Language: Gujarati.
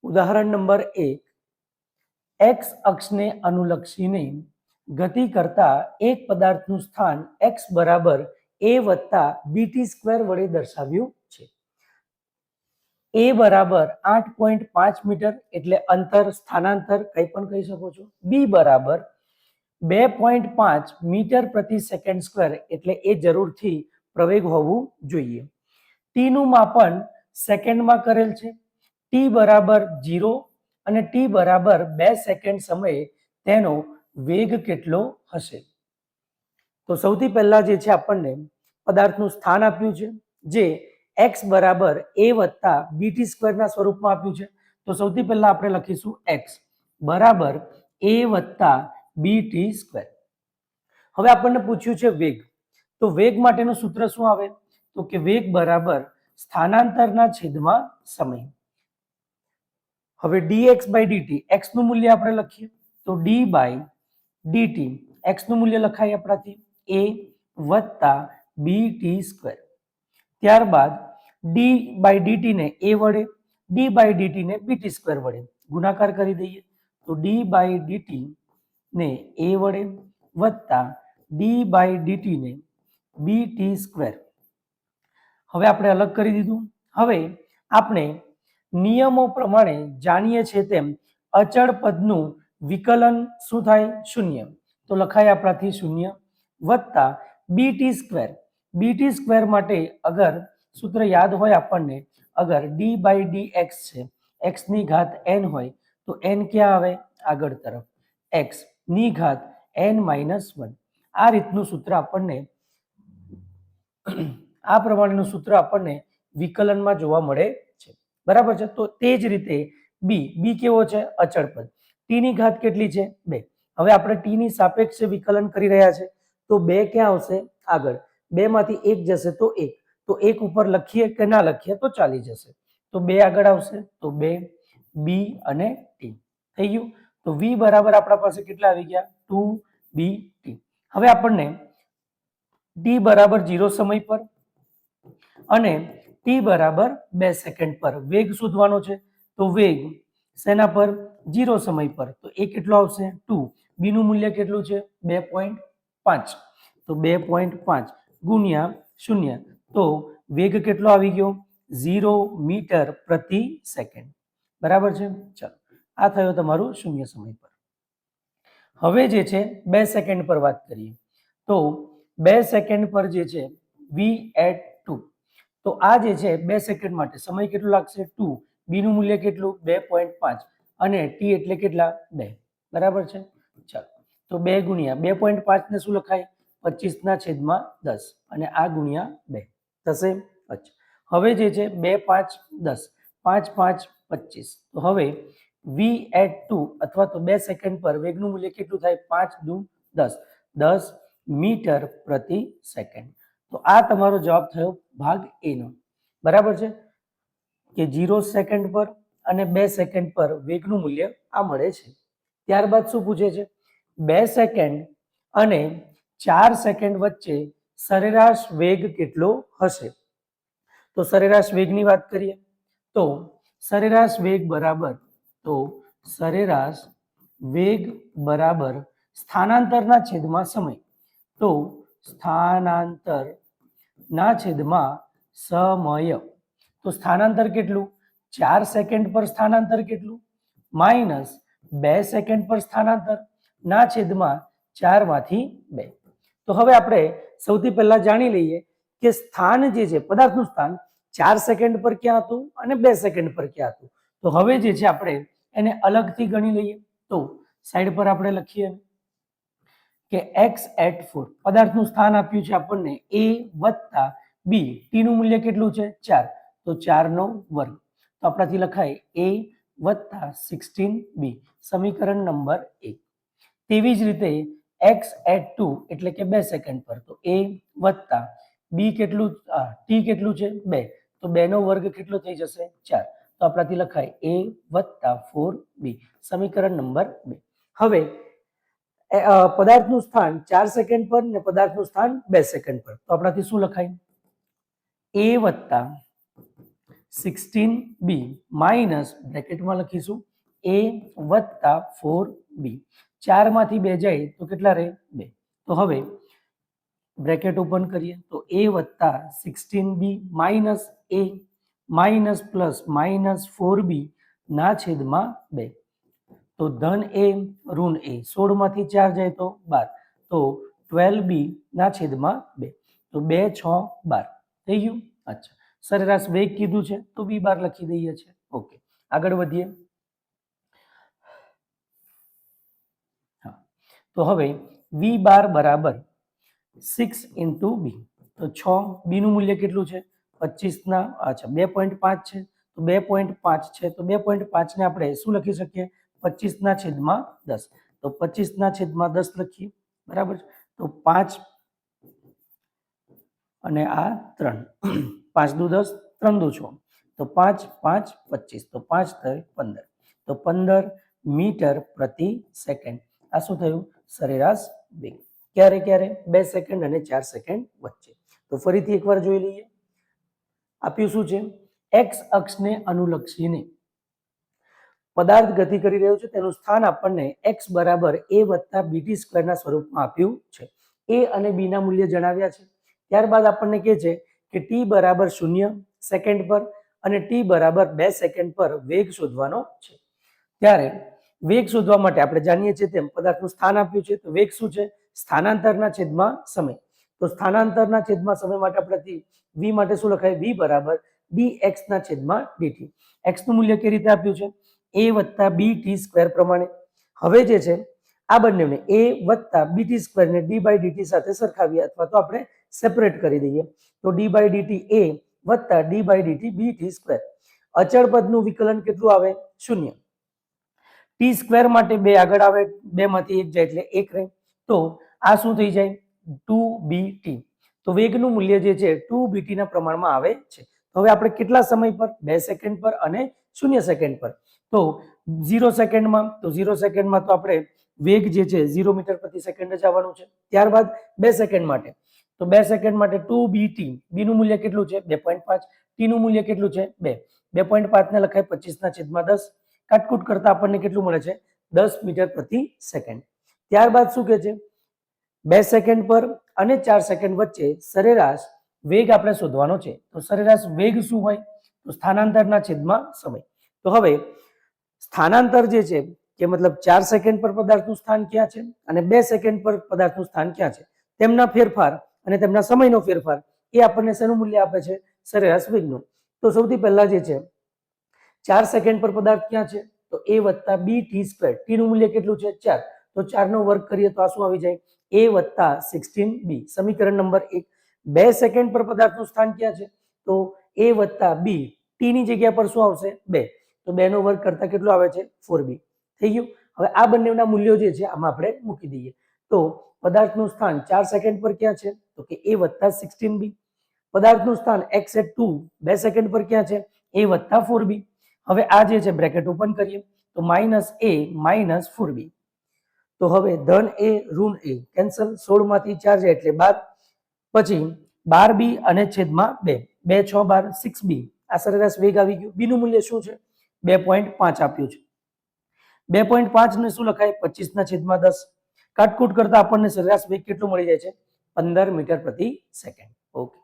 ઉદાહરણ નંબર 1, x અક્ષને અનુલક્ષીને ગતિ કરતા એક પદાર્થનું સ્થાન x બરાબર a વત્તા bt સ્ક્વેર વડે દર્શાવ્યું છે. a બરાબર 8.5 મીટર એટલે અંતર સ્થાનાંતર કંઈ પણ કહી શકો છો. b બરાબર 2.5 મીટર પ્રતિ સેકન્ડ સ્ક્વેર એટલે એ જરૂરથી પ્રવેગ હોવું જોઈએ. t નું માપન સેકન્ડમાં કરેલ છે. t બરાબર 0 અને t બરાબર 2 સેકન્ડ સમયે તેનો વેગ કેટલો હશે? તો સૌથી પહેલા જે છે આપણને પદાર્થનું સ્થાન આપ્યું છે જે x બરાબર a વત્તા bt સ્ક્વેરના સ્વરૂપમાં આપ્યું છે. તો સૌથી પહેલા આપણે લખીશું x બરાબર a વત્તા bt સ્ક્વેર. હવે આપણને પૂછ્યું છે વેગ, તો વેગ માટેનું સૂત્ર શું આવે? તો કે વેગ બરાબર સ્થાનાંતરના છેદમાં સમય. હવે dx બાય dt, x નું મૂલ્ય આપણે લખીએ તો d બાય dt, x નું મૂલ્ય લખાય આપણાથી a વત્તા bt સ્ક્વેર. ત્યારબાદ d બાય dt ને a વડે, d બાય dt ને bt સ્ક્વેર વડે ગુણાકાર કરી દઈએ તો d બાય dt ને a વડે વત્તા d બાય dt ને bt સ્ક્વેર. હવે આપણે અલગ કરી દીધું. હવે આપણે નિયમો પ્રમાણે જાણીએ છીએ તેમ અચળ પદનું વિકલન શું થાય? શૂન્ય. તો લખાય આપણાથી શૂન્ય વત્તા bt સ્ક્વેર. bt સ્ક્વેર માટે અગર સૂત્ર યાદ હોય આપણને, અગર d બાય dx છે, x ની ઘાત n હોય તો n ક્યાં આવે? આગળ તરફ, x ની ઘાત n માઇનસ 1. આ રીતનું સૂત્ર આપણને આ પ્રમાણેનું સૂત્ર આપણને વિકલનમાં જોવા મળે છે. બરાબર છે. તો તે જ રીતે b કેવો છે? અચળ પદ. t ની ઘાત કેટલી છે? 2. હવે આપણે t ની સાપેક્ષે વિકલન કરી રહ્યા છે તો 2 ક્યાં આવશે? આગળ. 2 માંથી 1 જશે તો 1, તો 1 ઉપર લખીએ કે ના લખીએ તો ચાલી જશે. તો 2 આગળ આવશે તો 2 b અને t થઈ ગયું. તો v બરાબર આપણા પાસે કેટલા આવી ગયા? 2bt. હવે આપણને t બરાબર 0 સમય પર અને t બરાબર 2 સેકન્ડ પર વેગ શોધવાનો છે. તો વેગ શેના પર? 0 સમય પર. તો એ કેટલો આવશે? 2. b નું મૂલ્ય કેટલું છે? 2.5. તો 2.5 ગુણ્યા 0. તો વેગ કેટલો આવી ગયો? 0 મીટર પ્રતિ સેકન્ડ. બરાબર છે. ચલો, આ થયો તમારું 0 સમય પર. હવે જે છે 2 સેકન્ડ પર વાત કરીએ તો 2 સેકન્ડ પર જે છે v@2. તો આ જે છે 2 સેકન્ડ માટે સમય કેટલો લાગશે? 2. b નું મૂલ્ય કેટલું? 2.5 અને t એટલે કેટલા? 2. બરાબર છે. ચાલો, તો 2 ગુણ્યા 2.5 ને શું લખાય? 25 ના છેદમાં 10 અને આ ગુણ્યા 2 થશે. અચ્છા, હવે જે છે 2 5 10, 5 5 25. તો હવે v@2 અથવા તો 2 સેકન્ડ પર વેગનું મૂલ્ય કેટલું થાય? 5 દુ 10, 10 મીટર પ્રતિ સેકન્ડ. તો આ તમારો જવાબ થયો ભાગ એ નો. બરાબર છે કે 0 સેકન્ડ પર અને 2 સેકન્ડ પર વેગનું મૂલ્ય આ મળે છે. ત્યારબાદ શું પૂછે છે? 2 સેકન્ડ અને 4 સેકન્ડ વચ્ચે સરેરાશ વેગ કેટલો હશે? તો સરેરાશ વેગની વાત કરીએ તો સરેરાશ વેગ બરાબર સ્થાનાંતરના છેદમાં સમય. તો સ્થાનાંતરના છેદમાં સમય. તો સ્થાનાંતર કેટલું? 4 સેકન્ડ પર સ્થાનાંતર કેટલું? માઇનસ 2 સેકન્ડ પર સ્થાનાંતર ના છેદમાં 4 માંથી 2. તો હવે આપણે સૌથી પહેલા જાણી લઈએ કે સ્થાન જે છે પદાર્થનું સ્થાન 4 સેકન્ડ પર ક્યાં હતું અને 2 સેકન્ડ પર ક્યાં હતું. તો હવે જે છે આપણે એને અલગથી ગણી લઈએ. તો સાઈડ પર આપણે લખીએ કે x@4 પદાર્થનું સ્થાન આપ્યું છે આપણને a વત્તા b. t નું મૂલ્ય કેટલું છે? 4. તો 4 નો વર્ગ. તો આપણાથી લખાય a વત્તા 16b. સમીકરણ નંબર 1. તેવી જ રીતે x@2 એટલે કે 2 સેકન્ડ પર. તો a વત્તા b કેટલું? t કેટલું છે? 2. તો 2 નો વર્ગ કેટલો થઈ જશે? 4. તો આપણાથી લખાય a વત્તા 4b. સમીકરણ નંબર 2. હવે પદાર્થનું સ્થાન 4 સેકન્ડ પર ને પદાર્થનું સ્થાન 2 સેકન્ડ પર. તો આપણાથી શું લખાય? a વત્તા 16b માઇનસ બ્રેકેટમાં લખીશું a વત્તા 4b 4 માંથી 2 જાય તો કેટલા રહે 2. તો હવે બ્રેકેટ ઓપન કરીએ તો a વત્તા 16b minus a minus plus minus 4b ના છેદમાં 2. તો ધન a ઋણ a 16 માંથી 4 જાય તો 12. તો 12b ના છેદમાં 2. તો 2 6 12 થઈ ગયું. અચ્છા, સરેરાશ વેગ કીધું છે તો v બાર લખી દઈએ છે. ઓકે, આગળ વધીએ. હા, તો હવે v બાર બરાબર 6 into b. તો 6 b નું મૂલ્ય કેટલું છે 25 ના અચ્છા 2.5 છે. તો 2.5 છે તો 2.5 ને આપણે શું લખી શકીએ 25 ના છેદમાં 10. તો 25 ના છેદમાં 10 લખીએ, બરાબર. તો 5 અને આ 3 5 દુ 10 3 દુ 6 તો 5 5 25 તો 5 થાય 15. તો 15 મીટર પ્રતિ સેકન્ડ આ શું થયું સરેરાશ વેગ. ક્યારે ક્યારે 2 સેકન્ડ અને 4 સેકન્ડ વચ્ચે. તો ફરીથી એકવાર જોઈ લઈએ. આપ્યું શું છે એક્સ અક્ષને અનુલક્ષીને પદાર્થ ગતિ કરી રહ્યો છે, તેનું સ્થાન આપણને x બરાબર a વત્તા bt સ્ક્વેર ના સ્વરૂપમાં આપ્યું છે. a અને b ના મૂલ્ય જણાવ્યા છે. ત્યારબાદ આપણને કહે છે કે t બરાબર 0 સેકન્ડ પર અને t બરાબર 2 સેકન્ડ પર વેગ શોધવાનો છે. ત્યારે વેગ શોધવા માટે આપણે જાણીએ છીએ તેમ પદાર્થનું સ્થાન આપ્યું છે. તો વેગ શું છે સ્થાનાંતરના છેદમાં સમય. તો સ્થાનાંતરના છેદમાં સમય માટે આપણે v માટે શું લખાય v બરાબર dx ના છેદમાં dt. x નું મૂલ્ય કેવી રીતે આપ્યું છે a વત્તા bt સ્ક્વેર પ્રમાણે. હવે જે છે આ બંનેને a વત્તા bt સ્ક્વેર ને d બાય dt સાથે સરખાવીએ અથવા તો આપણે સેપરેટ કરી દઈએ. તો d બાય dt a વત્તા d by dt bt square. અચળ પદનું વિકલન કેટલું આવે 0. t સ્ક્વેર માટે 2 આગળ આવે, 2 માંથી 1 જાય એટલે 1 રહે. તો આ શું થઈ જાય 2bt. તો વેગનું મૂલ્ય જે છે 2bt ના પ્રમાણમાં આવે છે. હવે આપણે કેટલા સમય પર 2 સેકન્ડ પર અને 0 સેકન્ડ પર. તો 0 સેકન્ડમાં તો 0 સેકન્ડમાં તો આપણે વેગ જે છે 0 મીટર પ્રતિ સેકન્ડ જ આવવાનું છે. ત્યારબાદ 2 સેકન્ડ માટે તો 2 સેકન્ડ માટે 2bt b નું મૂલ્ય કેટલું છે 2.5, t નું મૂલ્ય કેટલું છે 2. 2.5 ને લખાય 25 ના છેદમાં 10. કાટકૂટ કરતા આપણને કેટલું મળે છે 10 મીટર પ્રતિ સેકન્ડ. ત્યારબાદ શું કહે છે 2 સેકન્ડ પર અને 4 સેકન્ડ વચ્ચે સરેરાશ વેગ આપણે શોધવાનો છે. તો સરેરાશ વેગ શું હોય તો સ્થાનાંતરના છેદમાં સમય. તો હવે સ્થાનાંતર જે છે કે મતલબ 4 સેકન્ડ પર પદાર્થનું સ્થાન ક્યાં છે અને 2 સેકન્ડ પર પદાર્થનું સ્થાન ક્યાં છે, તેમના ફેરફાર અને તેમના સમયનો ફેરફાર એ આપણને શેનું મૂલ્ય આપે છે સરેરાશ વેગનું. તો સૌથી પહેલા જે છે 4 સેકન્ડ પર પદાર્થ ક્યાં છે તો a વત્તા bt સ્ક્વેર. t નું મૂલ્ય કેટલું છે 4. તો 4 નો વર્ગ કરીએ તો આ શું આવી જાય a વત્તા 16b. સમીકરણ નંબર 1. 2 સેકન્ડ પર પદાર્થનું સ્થાન ક્યાં છે તો a વત્તા b. t ની જગ્યા પર શું આવશે 2. તો 2 નો વર્ગ કરતા કેટલું આવે છે 4b. થઈ ગયું. હવે આ બંનેના મૂલ્યો જે છે આમાં આપણે મૂકી દઈએ. તો પદાર્થનું સ્થાન 4 સેકન્ડ પર ક્યાં છે તો કે a વત્તા 16b. પદાર્થનું સ્થાન x at 2 સેકન્ડ પર ક્યાં છે a વત્તા 4b. હવે આ જે છે બ્રેકેટ ઓપન કરીએ તો માઇનસ a માઇનસ 4b. તો હવે ધન a ઋણ a કેન્સલ, 16 માંથી 4 જાય એટલે 12. પછી 12b અને છેદમાં 2 2 6 12 6b. આ સરેરાશ વેગ આવી ગયું. b નું મૂલ્ય શું છે 2.5 આપ્યું છે. 2.5 ને શું લખાય 25 ના છેદમાં 10. કાટકૂટ કરતા આપણને સરેરાશ વેગ કેટલું મળી જાય છે 15 મીટર પ્રતિ સેકન્ડ. ઓકે.